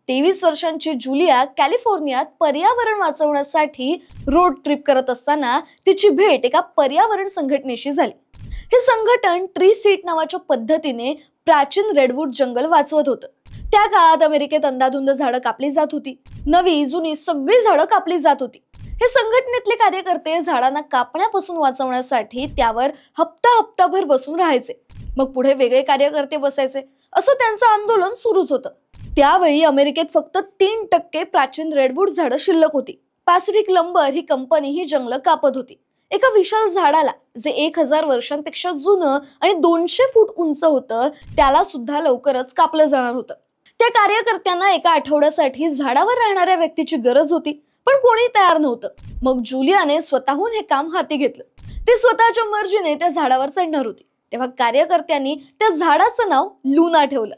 23 वर्षांची जुलिया कॅलिफोर्नियात पर्यावरण वाचवण्यासाठी रोड ट्रिप करत असताना तिची भेट एका पर्यावरण संघटनेशी झाली. हे संघटन ट्री सीट नावाच्या पद्धतीने प्राचीन रेडवूड जंगल वाचवत होतं. त्या काळात अमेरिकेत अंधाधुंद झाडं कापली जात होती. नवी जुनी सगळी झाडं कापली जात होती. हे संघटनेतले कार्यकर्ते झाडांना कापण्यापासून वाचवण्यासाठी त्यावर हप्ताभर बसून राहायचे. मग पुढे वेगळे कार्यकर्ते बसायचे. असं त्यांचं आंदोलन सुरूच होतं. त्यावेळी अमेरिकेत फक्त 3% प्राचीन रेडवूड झाडं शिल्लक होती. पॅसिफिक लंबर ही कंपनी ही जंगलं कापत होती. एका विशाल झाडाला जे 1000 वर्षांपेक्षा जुनं आणि 200 फूट उंच होतं त्याला सुद्धा लवकरच कापलं जाणार होतं. त्या कार्यकर्त्यांना एका आठवड्यासाठी झाडावर राहणाऱ्या व्यक्तीची गरज होती, पण कोणी तयार नव्हतं. मग जुलियाने स्वतःहून हे काम हाती घेतलं. ती स्वतःच्या मर्जीने त्या झाडावर चढणार होती. तेव्हा कार्यकर्त्यांनी त्या झाडाचं नाव लुना ठेवलं.